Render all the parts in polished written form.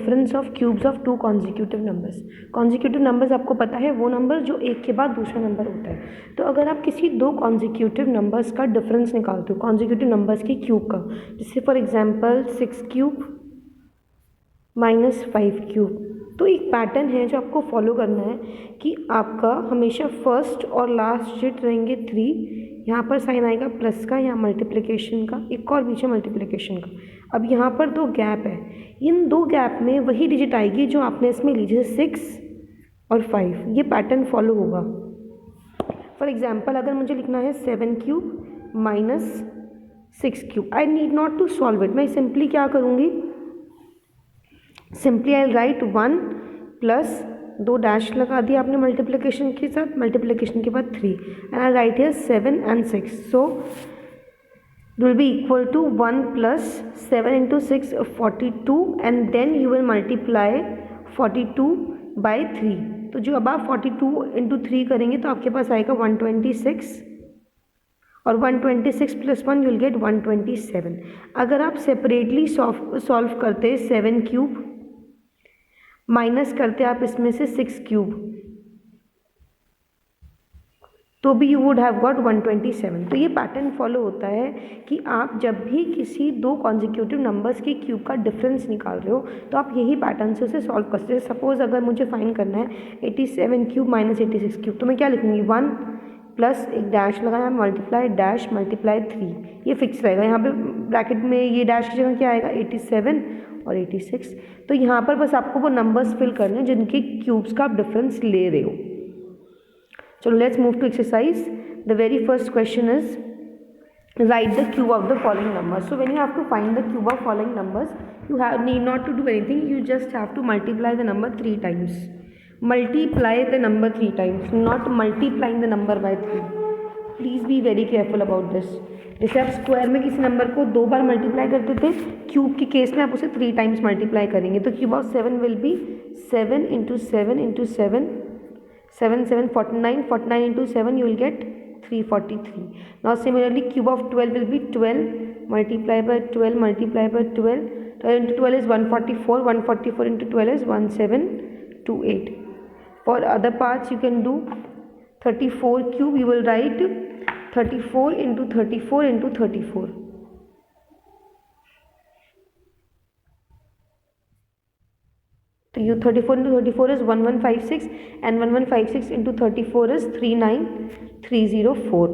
Difference of cubes of two consecutive numbers. Consecutive numbers आपको पता है वो नंबर जो एक के बाद दूसरा नंबर होता है। तो अगर आप किसी दो कॉन्जिक्यूटिव नंबर्स का डिफरेंस निकालते हो, कॉन्जिक्यूटिव नंबर्स के क्यूब का, जैसे for example 6 cube minus 5 cube, तो एक पैटर्न है जो आपको फॉलो करना है कि आपका हमेशा फर्स्ट और लास्ट डिजिट रहेंगे 3, यहाँ पर साइन आएगा प्लस का, यहाँ मल्टीप्लिकेशन का, एक और पीछे मल्टीप्लिकेशन का। अब यहाँ पर 2 गैप है, इन 2 गैप में वही डिजिट आएगी जो आपने इसमें ली, जैसे 6 और 5, ये पैटर्न फॉलो होगा। फॉर एग्जाम्पल अगर मुझे लिखना है 7 cube minus 6 cube, I need not to solve it, मैं सिंपली क्या करूँगी, simply I write 1 plus 2 dash लगा दिया आपने मल्टीप्लिकेशन के साथ, मल्टीप्लिकेशन के बाद 3, and I right here 7 and 6, so it will be equal to 1 plus 7 into 6 42, and then you will multiply 42 by 3। तो जो अब आप 42 into 3 करेंगे तो आपके पास आएगा 126, और 126 प्लस 1 यू विल गेट 127। अगर आप सेपरेटली सॉल्व करते 7 क्यूब माइनस करते आप इसमें से 6 क्यूब, तो भी यू वुड हैव गॉट 127। तो ये पैटर्न फॉलो होता है कि आप जब भी किसी दो कॉन्जिक्यूटिव नंबर्स के क्यूब का डिफरेंस निकाल रहे हो तो आप यही पैटर्न से उसे सॉल्व कर सकते हैं। सपोज अगर मुझे फाइंड करना है 87 क्यूब माइनस 86 क्यूब, तो मैं क्या लिखूँगी, 1 प्लस एक डैश लगाया, मल्टीप्लाई डैश मल्टीप्लाई 3, ये फिक्स रहेगा। यहाँ पे ब्रैकेट में ये डैश की जगह क्या आएगा, 87 और 86। तो यहाँ पर बस आपको वो नंबर्स फिल करने हैं जिनके क्यूब्स का आप डिफरेंस ले रहे हो। चलो let's move to exercise. The very first question is write the cube of the following numbers. So when you have to find the cube of following numbers, you need not to do anything, you just have to multiply the number 3 times. Multiply the number 3 times, not multiplying the number by 3. Please be very careful about this. जैसे आप square में किसी number को 2 बार multiply करते थे, cube के case में आप उसे 3 टाइम्स मल्टीप्लाई करेंगे। तो cube of 7 will be 7 into 7 into 7, 7 7 49, 49 into 7 you will get 343. Now similarly cube of 12 will be 12 multiplied by 12 multiplied by 12, 12 into 12 is 144, 144 into 12 is 1728. For other parts you can do 34 cube, you will write 34 into 34 into 34. So you 34 into 34 is 1156, and 1156 into 34 is 39304.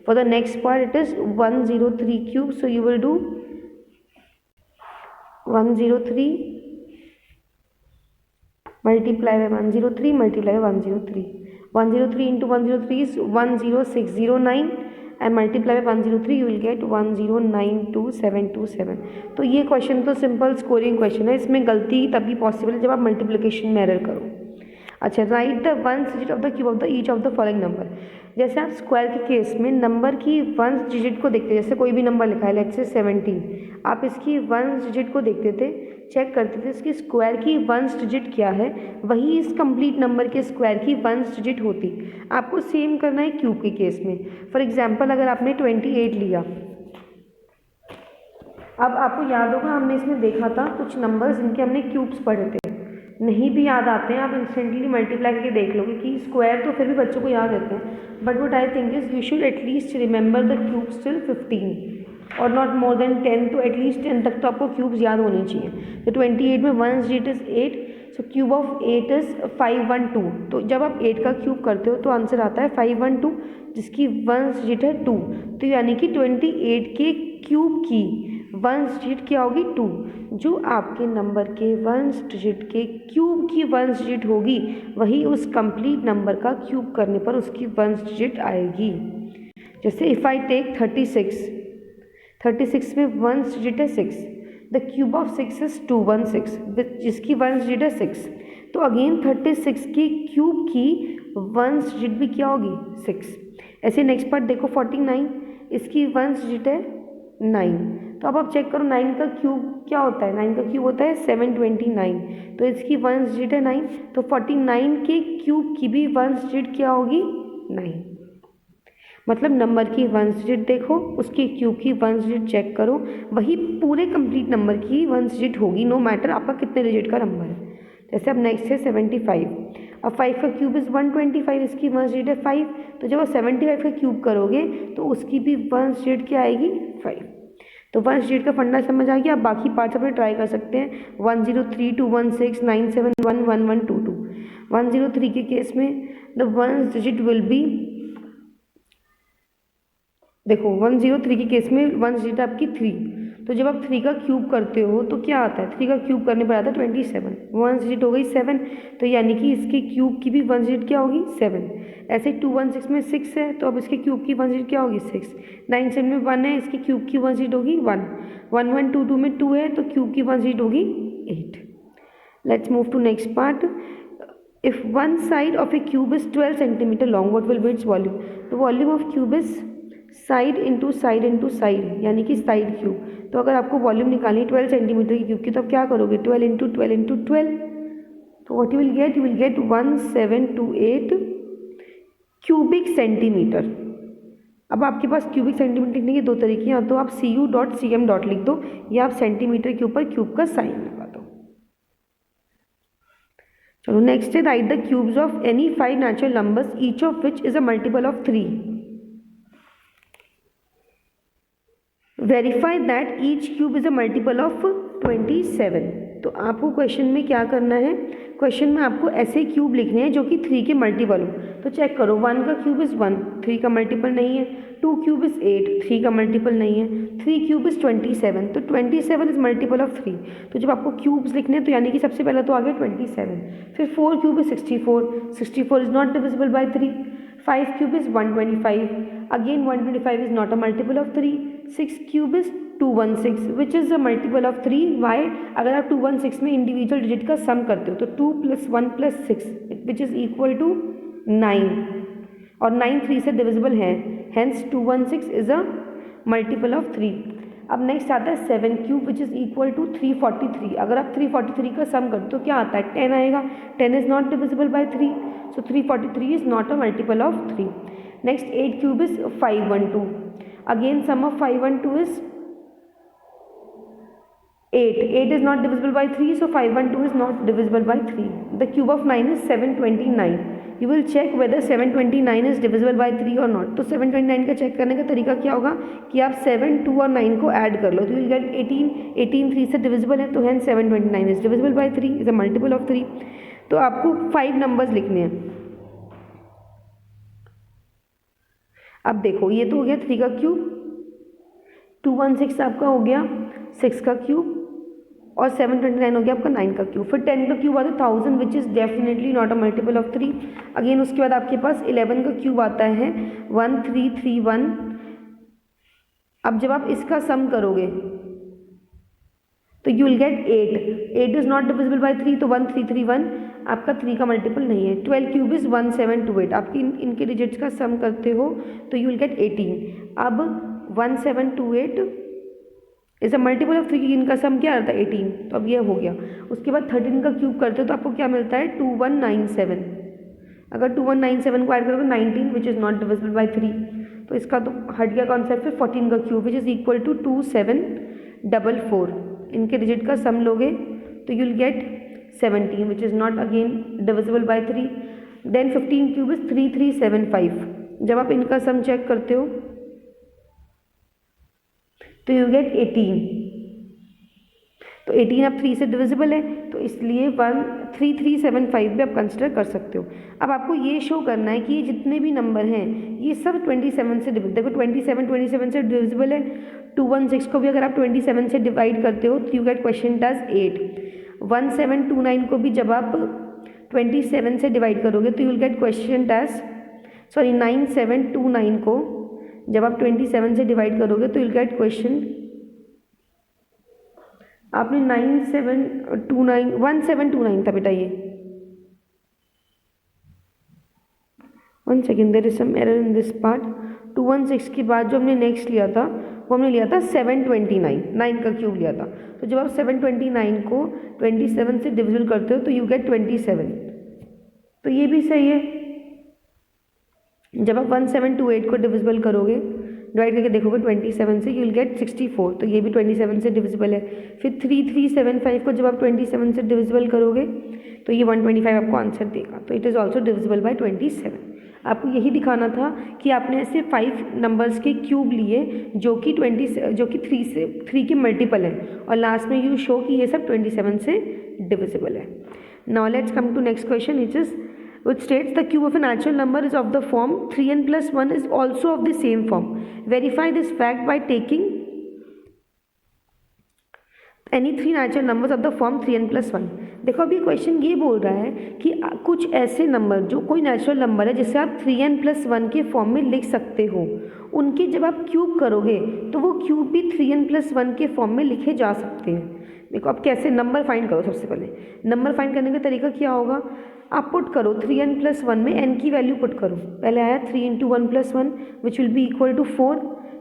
For the next part it is 103 cube, so you will do 103 multiply by 103 multiply by 103. 103 into 103 is 10609, and multiply by 103 you will get 1092727. तो ये question तो simple scoring question है, इसमें गलती तभी possible है जब आप मल्टीप्लिकेशन में एरर करो। अच्छा, right the ones digit of the cube of the each of the following number. जैसे आप स्क्वायर के केस में नंबर की वंस डिजिट को देखते, जैसे कोई भी नंबर लिखा है लेट्स से 17, आप इसकी वंस डिजिट को देखते थे, चेक करते थे इसकी स्क्वायर की वंस डिजिट क्या है, वही इस कंप्लीट नंबर के स्क्वायर की वंस डिजिट होती। आपको सेम करना है क्यूब के केस में। फॉर एग्जांपल अगर आपने 28 लिया, अब आपको याद होगा हमने इसमें देखा था कुछ नंबर्स जिनके हमने क्यूब्स पढ़े थे, नहीं भी याद आते हैं आप इंस्टेंटली मल्टीप्लाई करके देख लोगे कि स्क्वायर तो फिर भी बच्चों को याद रहते हैं, but what I think is you should at least remember the cubes till 15 और नॉट मोर देन 10, तो एटलीस्ट 10 तक तो आपको क्यूब्स याद होने चाहिए। तो 28 में one digit is 8, so cube of 8 is 512। तो जब आप 8 का क्यूब करते हो तो आंसर आता है 512, जिसकी वन डिजिट है 2। तो यानी कि 28 के क्यूब की वन डिजिट क्या होगी, 2। जो आपके नंबर के वन डिजिट के क्यूब की वन डिजिट होगी वही उस कंप्लीट नंबर का क्यूब करने पर उसकी वन डिजिट आएगी। जैसे इफ़ आई टेक 36 में वन डिजिट है 6, द क्यूब ऑफ 6 इज 216, जिसकी वन डिजिट है 6। तो अगेन 36 की क्यूब की वन डिजिट भी क्या होगी, 6। ऐसे नेक्स्ट पार्ट देखो 49, इसकी वन डिजिट है 9। तो अब आप चेक करो 9 का क्यूब क्या होता है, 9 का क्यूब होता है 729, तो इसकी वन डिजिट है 9, तो 49 के क्यूब की भी वन डिजिट क्या होगी, 9। मतलब नंबर की वंस डिजिट देखो, उसके क्यूब की वंस डिजिट चेक करो, वही पूरे कंप्लीट नंबर की वंस डिजिट होगी, नो मैटर आपका कितने डिजिट का नंबर है। जैसे अब नेक्स्ट है 75। अब 5 का क्यूब इज़ 125, इसकी वंस डिजिट है 5, तो जब आप 75 का क्यूब करोगे तो उसकी भी वंस डिजिट क्या आएगी 5। तो वंस डिजिट का फंडा समझ आ गया। आप बाकी पार्ट्स अपने ट्राई कर सकते हैं। 1032169711122। 103 के केस में the ones digit will be, देखो 103 के केस में वन डिजिट आपकी 3, तो जब आप 3 का क्यूब करते हो तो क्या आता है, 3 का क्यूब करने पर आता है 27, वन डिजिट हो गई 7, तो यानी कि इसके क्यूब की भी वन डिजिट क्या होगी 7। ऐसे 216 में 6 है, तो अब इसके क्यूब की वन डिजिट क्या होगी 6। 97 में 1 है, इसकी क्यूब की वन डिजिट होगी 1। 1122 में 2 है, तो क्यूब की वन डिजिट होगी 8। Let's move to next part. If one side of a cube is 12 centimeter long, what will be its volume? The volume of cube is side into side, यानी कि side cube. तो अगर आपको volume निकालनी 12 centimetre की cube की, तो आप क्या करोगे 12 इंटू 12 इंटू 12, तो what you will gate 1728 cubic centimetre. अब आपके पास क्यूबिक सेंटीमीटर लिखने के दो तरीके हैं, तो आप cu.cm. लिख दो, या आप सेंटीमीटर के ऊपर क्यूब का साइन लगा दो। चलो नेक्स्ट है, right the cubes of any 5 natural numbers each of which is a multiple of 3। Verify that each cube is a multiple of 27। तो आपको क्वेश्चन में क्या करना है, क्वेश्चन में आपको ऐसे क्यूब लिखने हैं जो कि 3 के मल्टीपल हो। तो चेक करो, 1 का क्यूब इज़ 1, 3 का मल्टीपल नहीं है। 2 क्यूब इज़ 8, 3 का मल्टीपल नहीं है। 3 क्यूब इज़ 27, तो 27 इज़ मल्टीपल ऑफ 3। तो जब आपको क्यूब्स लिखने हैं तो यानी कि सबसे पहले तो आ गया 27, फिर 4 cube is 64, 64 is not divisible by 3। 5 cube is 125, again 125 is not a multiple of 3। 6 cube is 216 which is a multiple of 3। Why, अगर आप 216 में इंडिविजुअल डिजिट का सम करते हो तो 2 + 1 + 6 विच इज़ इक्वल टू 9, और 9 3 से डिविजिबल है, hence 216 is a multiple of 3। अब नेक्स्ट आता है 7 cube which is equal to 343। अगर आप 343 का सम करते हो तो क्या आता है 10 आएगा, 10 is not divisible by 3, so 343 is not a multiple of 3। Next 8 cube is 512, again sum of 512 is 8, 8 is not divisible by 3, so 512 is not divisible by 3. The cube of 9 is 729. You will check whether 729 is divisible by 3 or not. तो 729 का check करने का तरीका क्या होगा कि आप 7, 2 और 9 को ऐड कर लो, तो you will get 18, 18 3 से divisible है, तो hence 729 is divisible by 3, is a multiple of 3. तो आपको 5 नंबर्स लिखने हैं। अब देखो, ये तो हो गया 3 का क्यूब, 216 आपका हो गया 6 का क्यूब, और 729 हो गया आपका 9 का क्यूब। फिर 10 का क्यूब आता है 1000 which is definitely not a multiple of 3। Again उसके बाद आपके पास 11 का क्यूब आता है 1331। अब जब आप इसका सम करोगे तो you will gate 8, 8 is not divisible by 3, तो 1331 आपका 3 का मल्टीपल नहीं है। 12 क्यूब इज़ 1728, आपकी इनके डिजिट्स का सम करते हो तो यू विल गेट 18। अब 1728 इज अ मल्टीपल ऑफ 3, इनका सम क्या आता है 18, तो अब ये हो गया। उसके बाद 13 का क्यूब करते हो तो आपको क्या मिलता है 2197। अगर 2197 को ऐड करोगे 19 विच इज़ नॉट डिविजिबल बाय 3, तो इसका तो हट गया कॉन्सेप्ट। फिर 14 का cube which is equal to 2744, इनके डिजिट का सम लोगे तो you will get 17 which is not again divisible by 3। Then 15 cube is 3375, जब आप इनका सम चेक करते हो तो यू गेट 18, तो 18 अब 3 से डिविजिबल है, तो इसलिए 13375 भी आप कंसिडर कर सकते हो। अब आपको ये शो करना है कि ये जितने भी नंबर हैं ये सब 27 से डिविजिबल, देखो 27 से डिविजिबल है। 216 को भी अगर आप 27 से डिवाइड करते हो तो यू गेट क्वेश्चन डज 8। 1729 को भी जब आप 27 से डिवाइड करोगे तो you will gate question does 9729 को जब आप 27 से डिवाइड करोगे तो यू विल गेट क्वेश्चन, आपने 1729 था बेटा ये, one second there is some error in this part. 216 के बाद जो हमने नेक्स्ट लिया था वो हमने लिया था 729, 9 का क्यूब लिया था। तो जब आप 729 को 27 से डिविजिबल करते हो तो यू गेट 27, तो ये भी सही है। जब आप 1728 को डिविजिबल करोगे, डिवाइड करके देखोगे 27 से, यू विल गेट 64, तो ये भी 27 से डिविजिबल है। फिर 3375 को जब आप 27 से डिविजिबल करोगे तो ये 125 आपको आंसर देगा, तो it is also divisible by 27। आपको यही दिखाना था कि आपने ऐसे 5 नंबर्स के क्यूब लिए जो कि 3 के मल्टीपल है, और लास्ट में यू शो कि ये सब 27 से डिविजिबल है। Now let's come to next question, which states the cube of a natural number is of the form 3n plus 1 is also of the same form. Verify this fact by taking any 3 natural numbers of the form 3n plus 1. देखो अभी question ये बोल रहा है कि कुछ ऐसे number जो कोई नेचुरल नंबर है जिसे आप 3n plus 1 के फॉर्म में लिख सकते हो, उनके जब आप क्यूब करोगे तो वो क्यूब भी 3n plus 1 के फॉर्म में लिखे जा सकते हैं। देखो आप कैसे नंबर फाइंड करो, सबसे पहले नंबर फाइंड करने का तरीका क्या होगा, आप पुट करो 3n plus 1 में n की वैल्यू पुट करो। पहले आया 3 into 1 plus 1 which will be equal to 4,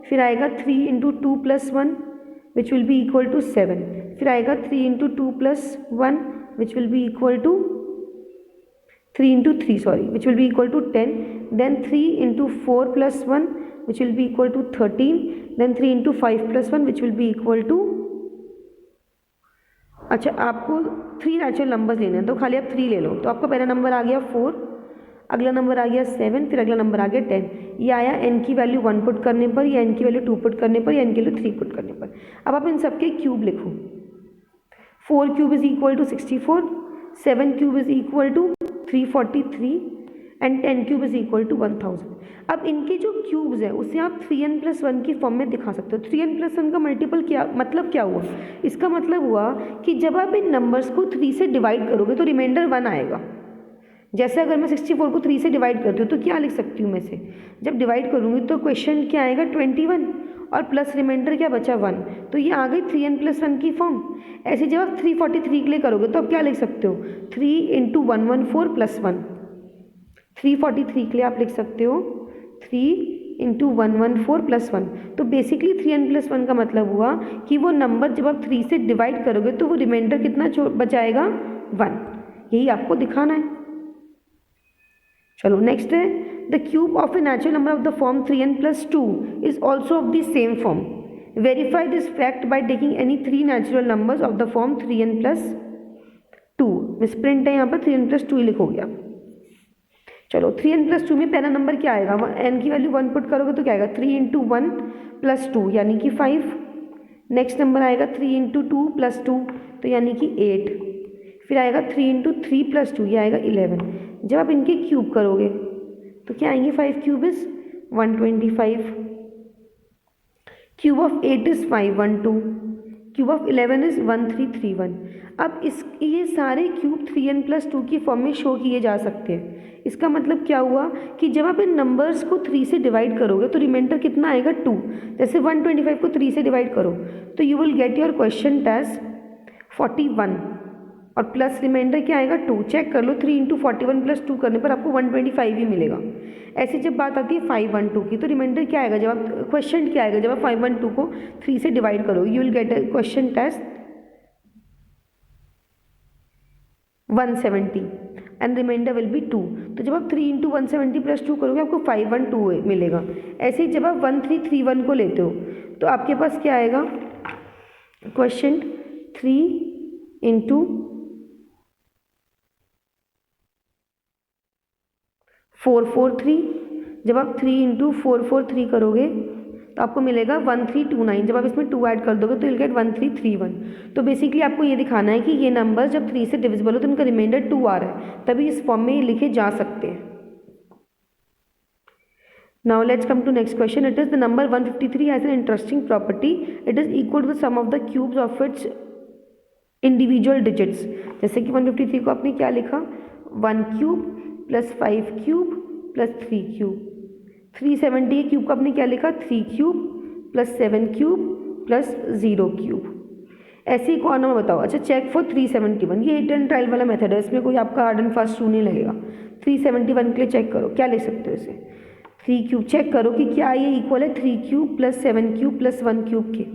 फिर आएगा 3 into 2 plus 1 which will be equal to 7, फिर आएगा 3 into 2 plus 1 which will be equal to 3 into 3 sorry which will be equal to 10, then 3 into 4 plus 1 which will be equal to 13, then 3 into 5 plus 1 which will be equal to, अच्छा आपको 3 natural numbers लेने हैं तो खाली आप 3 ले लो, तो आपका पहला नंबर आ गया 4, अगला नंबर आ गया 7, फिर अगला नंबर आ गया 10। ये आया n की वैल्यू 1 पुट करने पर, या n की वैल्यू 2 पुट करने पर, या n की वैल्यू 3 पुट करने पर। अब आप इन सबके क्यूब लिखो, 4 cube is equal to 64, 7 cube is equal to 343 and 10 cube is equal to 1000। अब इनके जो क्यूब्स है उसे आप 3n plus 1 की फॉर्म में दिखा सकते हो। 3n plus 1 का मल्टीपल क्या मतलब क्या हुआ, इसका मतलब हुआ कि जब आप इन नंबर्स को 3 से डिवाइड करोगे तो रिमाइंडर 1 आएगा। जैसे अगर मैं 64 को 3 से डिवाइड करती हूँ तो क्या लिख सकती हूँ मैं से, जब डिवाइड करूँगी तो क्वेश्चन क्या आएगा 21 और प्लस रिमाइंडर क्या बचा 1, तो ये आ गई 3n plus 1 की फॉर्म। ऐसे जब आप 343 के लिए करोगे तो आप क्या लिख सकते हो, 3 इंटू 114 प्लस 1। 343 के लिए आप लिख सकते हो 3 इंटू 114 प्लस 1। तो बेसिकली 3n plus 1 का मतलब हुआ कि वो नंबर जब आप 3 से डिवाइड करोगे तो वो रिमाइंडर कितना बचाएगा 1, यही आपको दिखाना है। चलो नेक्स्ट है, the cube of a natural number of the form 3n plus 2 is also of the same form. Verify this fact by taking any 3 natural numbers of the form 3n plus 2। Misprint है यहाँ पर, 3n plus 2 ही लिखोगे आप। चलो 3n plus 2 में पहला number क्या आएगा, n की वैल्यू 1 पुट करोगे तो क्या आएगा 3 इंटू 1 प्लस 2 यानी कि 5। नेक्स्ट नंबर आएगा 3 इंटू 2 प्लस 2 तो यानी कि 8, फिर आएगा 3 इंटू 3 प्लस 2 ये आएगा 11। जब आप इनके क्यूब करोगे तो क्या आएंगे, 5 cube is 125, cube of 8 is 512, cube of 11 is 1331। अब ये सारे क्यूब 3n plus 2 की फॉर्म में शो किए जा सकते हैं। इसका मतलब क्या हुआ कि जब आप इन नंबर्स को 3 से डिवाइड करोगे तो रिमाइंडर कितना आएगा 2। जैसे 125 को 3 से डिवाइड करो तो you will get your question as 41 और प्लस रिमाइंडर क्या आएगा 2। चेक कर लो 3 इंटू 41 प्लस 2 करने पर आपको 125 ही मिलेगा। ऐसे जब बात आती है 512 की तो रिमाइंडर क्या आएगा, जब आप क्वेश्चन क्या आएगा जब आप 512 को 3 से डिवाइड करो, you will get a question test 170 and remainder will be 2। तो जब आप 3 इंटू 170 प्लस 2 करोगे आपको 512 मिलेगा। ऐसे ही जब आप 1331 को लेते हो तो आपके पास क्या आएगा, क्वेश्चन 3 इंटू 443। जब आप 3 इंटू 443 करोगे तो आपको मिलेगा 1329। जब आप इसमें 2 ऐड कर दोगे तो विल गेट 1331। तो बेसिकली आपको ये दिखाना है कि ये नंबर जब 3 से डिविजिबल हो तो उनका रिमाइंडर 2 आ रहा है, तभी इस फॉर्म में लिखे जा सकते हैं। Now let's come to next question. It is the number 153 has an interesting property, it is equal to the sum of the cubes of its individual digits. जैसे कि 153 को आपने क्या लिखा, 1 cube plus 5 cube plus 3 cube. 370 cube को आपने क्या लिखा, 3 cube plus 7 cube plus 0 cube. ऐसे ही कौन नंबर बताओ। अच्छा चेक फॉर 371, ये हिट एंड ट्रायल वाला मेथड है, इसमें कोई आपका हार्ड एंड फास्ट रूल नहीं लगेगा। 371 के लिए चेक करो क्या लिख सकते हो इसे, 3 क्यूब। चेक करो कि क्या ये इक्वल है 3 cube plus 7 cube plus 1 cube के।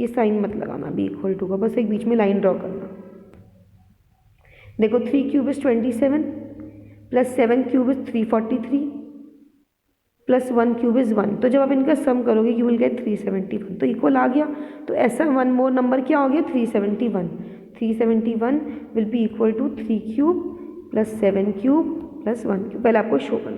ये साइन मत लगाना बी इक्वल टू का, बस एक बीच में लाइन ड्रॉ करना। देखो 3 cube is 27 plus 7 cube is 343 plus 1 cube is 1। तो जब आप इनका सम करोगे यू विल गेट 371, तो इक्वल आ गया। तो ऐसा वन मोर नंबर क्या हो गया, 371। 371 will be equal to 3 cube plus 7 cube plus 1 cube. पहले आपको शो करना।